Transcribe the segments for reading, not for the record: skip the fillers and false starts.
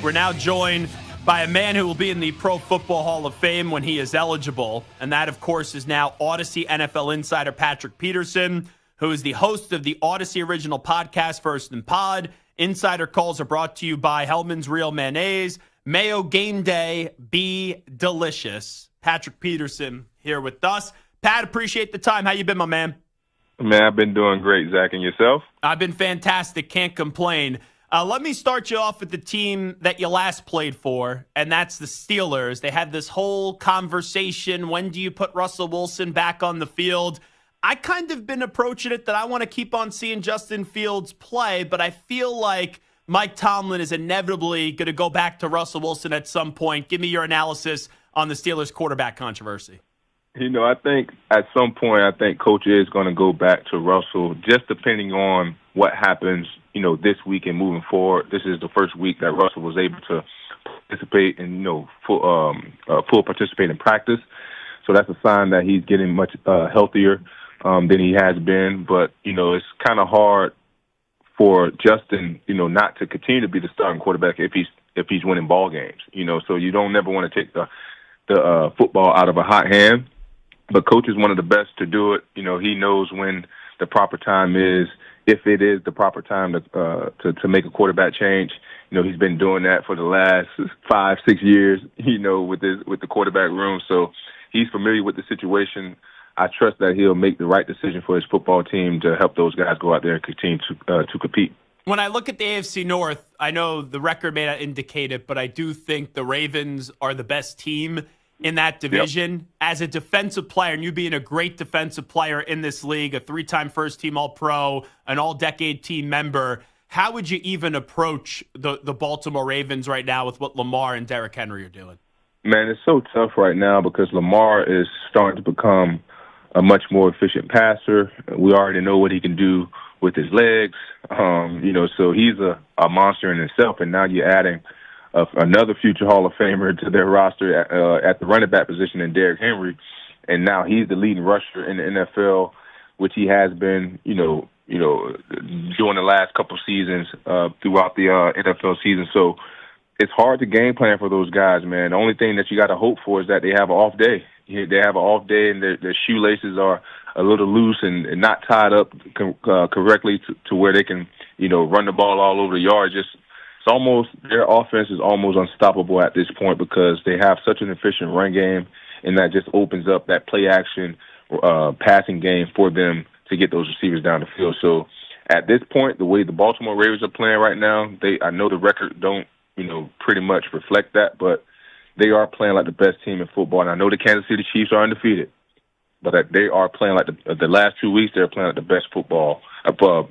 We're now joined by a man who will be in the Pro Football Hall of Fame when he is eligible. And that, of course, is now Odyssey NFL insider Patrick Peterson, who is the host of the Odyssey original podcast, First and Pod. Insider calls are brought to you by Hellman's Real Mayonnaise. Mayo game day, be delicious. Patrick Peterson here with us. Pat, appreciate the time. How you been, my man? Man, I've been doing great, Zach. And yourself? I've been fantastic. Can't complain. Let me start you off with the team that you last played for, and that's the Steelers. They had this whole conversation, when do you put Russell Wilson back on the field? I kind of been approaching it that I want to keep on seeing Justin Fields play, but I feel like Mike Tomlin is inevitably going to go back to Russell Wilson at some point. Give me your analysis on the Steelers quarterback controversy. I think at some point, Coach is going to go back to Russell, just depending on what happens, this week and moving forward. This is the first week that Russell was able to participate in, full participate in practice. So that's a sign that he's getting much healthier than he has been. But, it's kind of hard for Justin, not to continue to be the starting quarterback if he's winning ball games. So you don't never want to take the football out of a hot hand. But Coach is one of the best to do it. He knows when the proper time is, if it is the proper time to make a quarterback change. He's been doing that for the last 5-6 years, with the quarterback room. So he's familiar with the situation. I trust that he'll make the right decision for his football team to help those guys go out there and continue to compete. When I look at the AFC North, I know the record may not indicate it, but I do think the Ravens are the best team in that division. Yep. As a defensive player, and you being a great defensive player in this league, a 3-time first-team All-Pro, an All-Decade team member, how would you even approach the Baltimore Ravens right now with what Lamar and Derrick Henry are doing? Man, it's so tough right now because Lamar is starting to become a much more efficient passer. We already know what he can do with his legs, so he's a monster in himself, and now you're adding another future Hall of Famer to their roster at the running back position in Derrick Henry, and now he's the leading rusher in the NFL, which he has been, during the last couple of seasons throughout the NFL season. So it's hard to game plan for those guys, man. The only thing that you got to hope for is that they have an off day. They have an off day, and their shoelaces are a little loose and not tied up correctly to where they can, run the ball all over the yard. Their offense is almost unstoppable at this point because they have such an efficient run game, and that just opens up that play action passing game for them to get those receivers down the field. So at this point, the way the Baltimore Ravens are playing right now, I know the record don't, pretty much reflect that, but they are playing like the best team in football. And I know the Kansas City Chiefs are undefeated, but they are playing like the last 2 weeks, they're playing like the best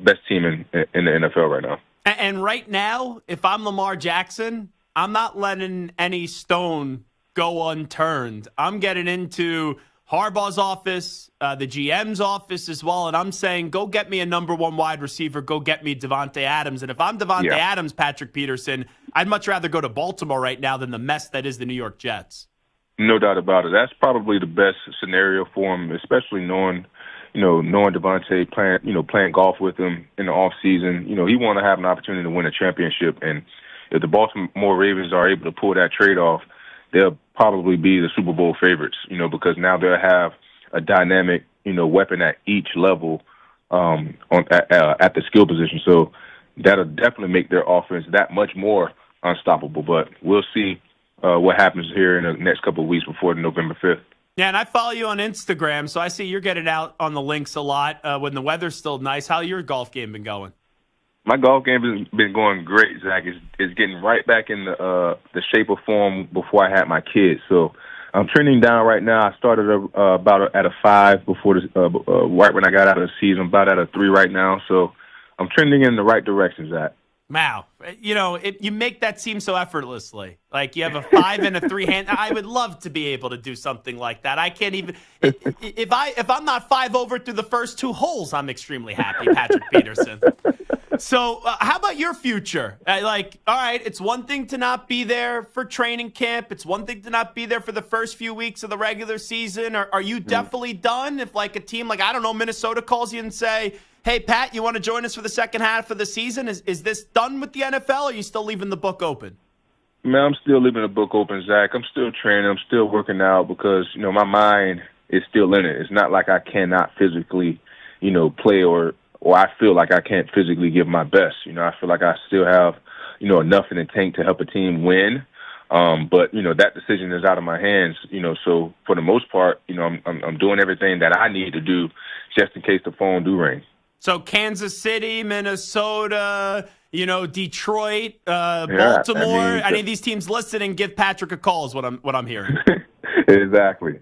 best team in the NFL right now. And right now, if I'm Lamar Jackson, I'm not letting any stone go unturned. I'm getting into Harbaugh's office, the GM's office as well, and I'm saying, go get me a number one wide receiver, go get me Devontae Adams. And if I'm Devontae Adams, Patrick Peterson, I'd much rather go to Baltimore right now than the mess that is the New York Jets. No doubt about it. That's probably the best scenario for him, especially knowing Devontae playing golf with him in the off season. He want to have an opportunity to win a championship, and if the Baltimore Ravens are able to pull that trade off, they'll probably be the Super Bowl favorites. Because now they'll have a dynamic, weapon at each level at the skill position. So that'll definitely make their offense that much more unstoppable. But we'll see what happens here in the next couple of weeks before November 5th. Yeah, and I follow you on Instagram, so I see you're getting out on the links a lot when the weather's still nice. How your golf game been going? My golf game has been going great, Zach. It's getting right back in the shape of form before I had my kids. So I'm trending down right now. I started about at a 5 before right when I got out of the season. I'm about at a 3 right now. So I'm trending in the right direction, Zach. Wow. You make that seem so effortlessly. Like you have a 5 and a 3 hand. I would love to be able to do something like that. I can't even if I'm not 5 over through the first 2 holes, I'm extremely happy, Patrick Peterson. So how about your future? All right, it's one thing to not be there for training camp. It's one thing to not be there for the first few weeks of the regular season. Are you definitely done if a team like, I don't know, Minnesota calls you and say, hey, Pat, you want to join us for the second half of the season? Is this done with the NFL, or are you still leaving the book open? Man, I'm still leaving the book open, Zach. I'm still training. I'm still working out because, my mind is still in it. It's not like I cannot physically, play or I feel like I can't physically give my best. I feel like I still have, enough in the tank to help a team win. But, that decision is out of my hands, so for the most part, I'm doing everything that I need to do just in case the phone do ring. So Kansas City, Minnesota, Detroit, Baltimore. Any of these teams listed, and give Patrick a call is what I'm hearing. Exactly.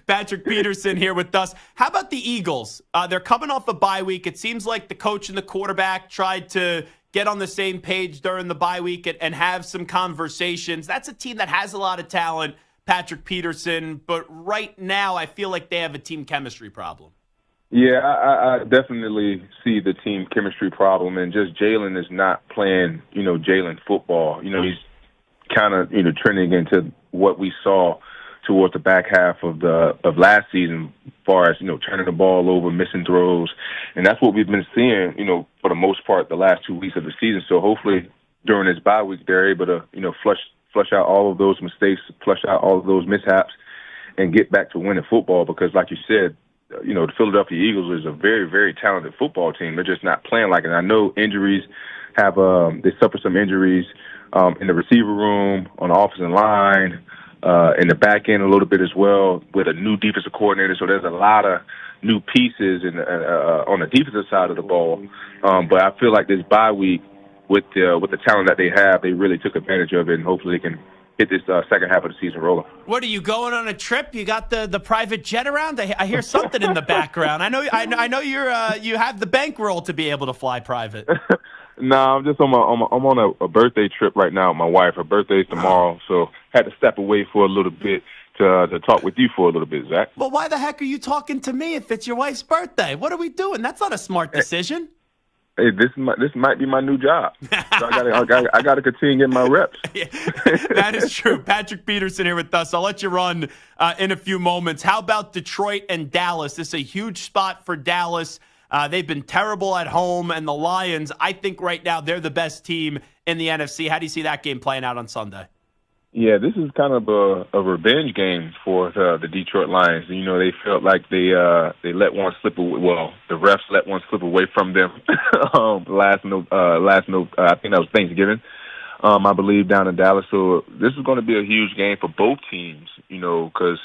Patrick Peterson here with us. How about the Eagles? They're coming off a bye week. It seems like the coach and the quarterback tried to get on the same page during the bye week and have some conversations. That's a team that has a lot of talent, Patrick Peterson, but right now I feel like they have a team chemistry problem. Yeah, I definitely see the team chemistry problem, and just Jalen is not playing, Jalen football. He's kind of, trending into what we saw towards the back half of last season, as far as, turning the ball over, missing throws. And that's what we've been seeing, for the most part, the last 2 weeks of the season. So hopefully during this bye week, they're able to, flush out all of those mistakes, flush out all of those mishaps, and get back to winning football. Because like you said, the Philadelphia Eagles is a very, very talented football team. They're just not playing like it. I know injuries have, they suffer some injuries in the receiver room, on the offensive line, in the back end a little bit as well, with a new defensive coordinator. So there's a lot of new pieces on the defensive side of the ball. But I feel like this bye week, with the talent that they have, they really took advantage of it, and hopefully they can hit this second half of the season rolling. What are you going on a trip? You got the private jet around? I hear something in the background. I know you have the bankroll to be able to fly private. No, I'm just on a birthday trip right now with my wife. Her birthday's tomorrow, so had to step away for a little bit to talk with you for a little bit, Zach. Well, why the heck are you talking to me if it's your wife's birthday? What are we doing? That's not a smart decision. Hey, this might be my new job. So I got to continue getting my reps. Yeah, that is true. Patrick Peterson here with us. I'll let you run in a few moments. How about Detroit and Dallas? This is a huge spot for Dallas. They've been terrible at home, and the Lions, I think right now they're the best team in the NFC. How do you see that game playing out on Sunday? Yeah, this is kind of a revenge game for the Detroit Lions. They felt like they let one slip away. Well, the refs let one slip away from them last note. I think that was Thanksgiving, I believe, down in Dallas. So this is going to be a huge game for both teams. Because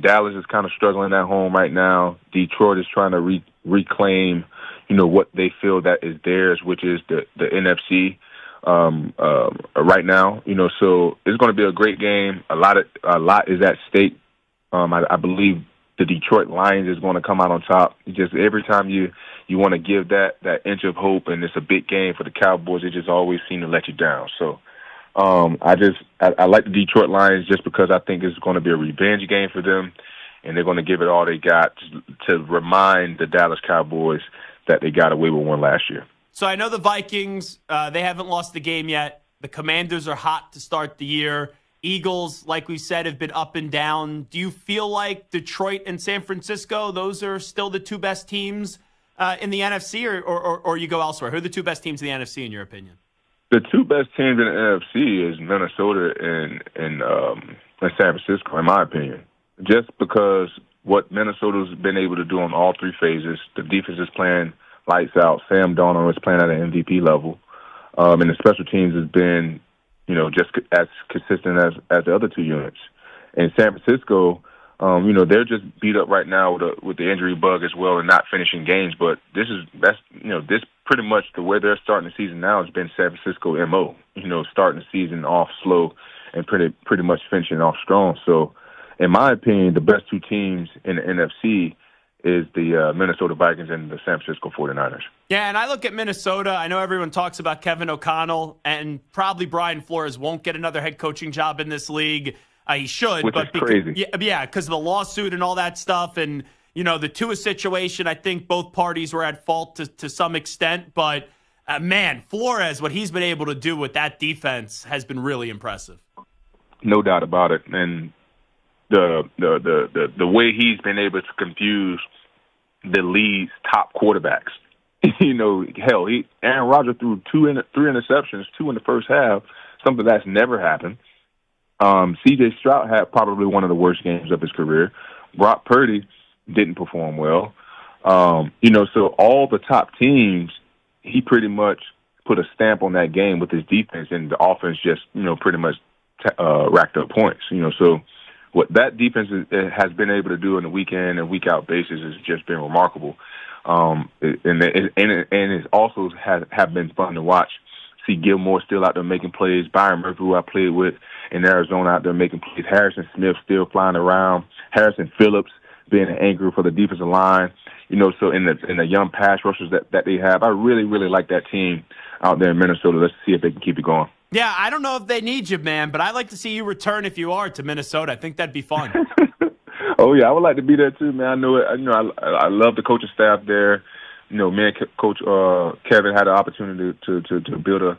Dallas is kind of struggling at home right now. Detroit is trying to reclaim, what they feel that is theirs, which is the NFC. Right now, so it's going to be a great game. A lot is at stake. I believe the Detroit Lions is going to come out on top. Just every time you want to give that inch of hope, and it's a big game for the Cowboys, it just always seem to let you down. So I like the Detroit Lions just because I think it's going to be a revenge game for them, and they're going to give it all they got to remind the Dallas Cowboys that they got away with one last year. So I know the Vikings, they haven't lost the game yet. The Commanders are hot to start the year. Eagles, like we said, have been up and down. Do you feel like Detroit and San Francisco, those are still the two best teams in the NFC, or you go elsewhere? Who are the two best teams in the NFC, in your opinion? The two best teams in the NFC is Minnesota and San Francisco, in my opinion. Just because what Minnesota's been able to do on all three phases, the defense is playing lights out. Sam Darnold is playing at an MVP level. And the special teams has been, just as consistent as the other two units. And San Francisco, they're just beat up right now with the injury bug as well and not finishing games. But this pretty much the way they're starting the season now has been San Francisco MO. Starting the season off slow and pretty much finishing off strong. So, in my opinion, the best two teams in the NFC is the Minnesota Vikings and the San Francisco 49ers. Yeah, and I look at Minnesota. I know everyone talks about Kevin O'Connell, and probably Brian Flores won't get another head coaching job in this league. He should. Which is crazy. Yeah, because of the lawsuit and all that stuff. And, the Tua situation, I think both parties were at fault to some extent. But, man, Flores, what he's been able to do with that defense has been really impressive. No doubt about it. And the way he's been able to confuse the league's top quarterbacks, Hell, Aaron Rodgers threw three interceptions, two in the first half, something that's never happened. C.J. Stroud had probably one of the worst games of his career. Brock Purdy didn't perform well. So all the top teams, he pretty much put a stamp on that game with his defense, and the offense just, pretty much racked up points. So what that defense has been able to do on a week in and week out basis has just been remarkable. And it also have been fun to watch. See Gilmore still out there making plays. Byron Murphy, who I played with in Arizona, out there making plays. Harrison Smith still flying around. Harrison Phillips being an anchor for the defensive line. So in the young pass rushers that they have, I really, really like that team out there in Minnesota. Let's see if they can keep it going. Yeah, I don't know if they need you, man, but I'd like to see you return if you are to Minnesota. I think that'd be fun. Oh yeah, I would like to be there too, man. I know it. I love the coaching staff there. Me and Coach Kevin had the opportunity to build a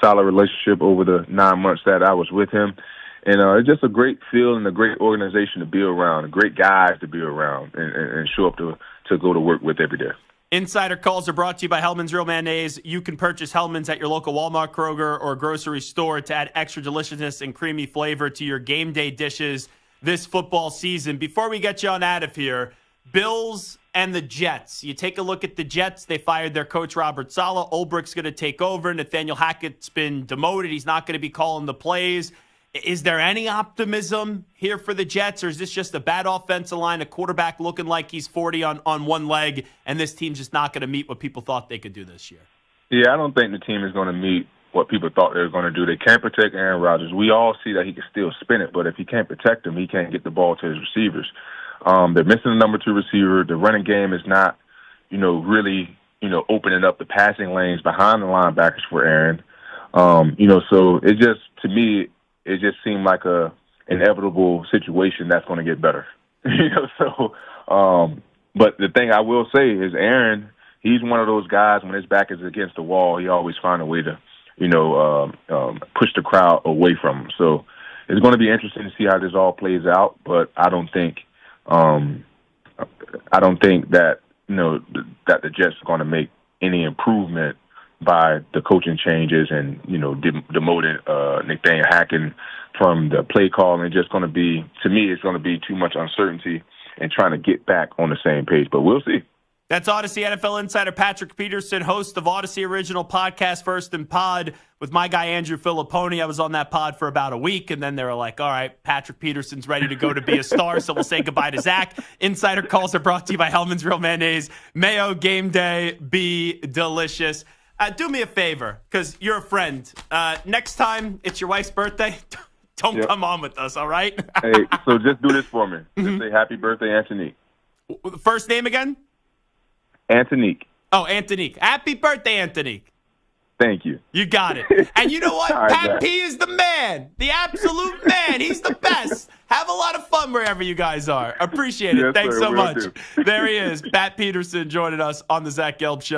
solid relationship over the 9 months that I was with him. And it's just a great feel and a great organization to be around, great guys to be around and show up to go to work with every day. Insider calls are brought to you by Hellman's Real Mayonnaise. You can purchase Hellman's at your local Walmart, Kroger, or grocery store to add extra deliciousness and creamy flavor to your game day dishes this football season. Before we get you on out of here, Bills and the Jets. You take a look at the Jets. They fired their coach, Robert Saleh. Ulbricht's going to take over. Nathaniel Hackett's been demoted. He's not going to be calling the plays. Is there any optimism here for the Jets, or is this just a bad offensive line, a quarterback looking like he's 40 on one leg, and this team's just not going to meet what people thought they could do this year? Yeah, I don't think the team is going to meet what people thought they were going to do. They can't protect Aaron Rodgers. We all see that he can still spin it, but if he can't protect him, he can't get the ball to his receivers. They're missing the number 2 receiver. The running game is not, really, opening up the passing lanes behind the linebackers for Aaron. So it just, to me, it just seemed like a inevitable situation that's going to get better. But the thing I will say is Aaron, he's one of those guys, when his back is against the wall, he always finds a way to, push the crowd away from him. So it's going to be interesting to see how this all plays out, but I don't think that, that the Jets are going to make any improvement by the coaching changes and, demoting Nathaniel Hackett from the play call. And just going to be, to me, it's going to be too much uncertainty and trying to get back on the same page. But we'll see. That's Odyssey NFL insider Patrick Peterson, host of Odyssey original podcast First and Pod with my guy Andrew Filipponi. I was on that pod for about a week, and then they were like, all right, Patrick Peterson's ready to go to be a star, so we'll say goodbye to Zach. Insider calls are brought to you by Hellman's Real Mayonnaise. Mayo game day, be delicious. Do me a favor, because you're a friend. Next time it's your wife's birthday, don't come on with us, all right? Hey, so just do this for me. Just say happy birthday, Antonique. First name again? Antonique. Oh, Antonique. Happy birthday, Antonique. Thank you. You got it. And you know what? Right, Pat P is the man. The absolute man. He's the best. Have a lot of fun wherever you guys are. Appreciate it. Yes, Thanks sir, so will much. do. There he is. Pat Peterson joining us on the Zach Gelb Show.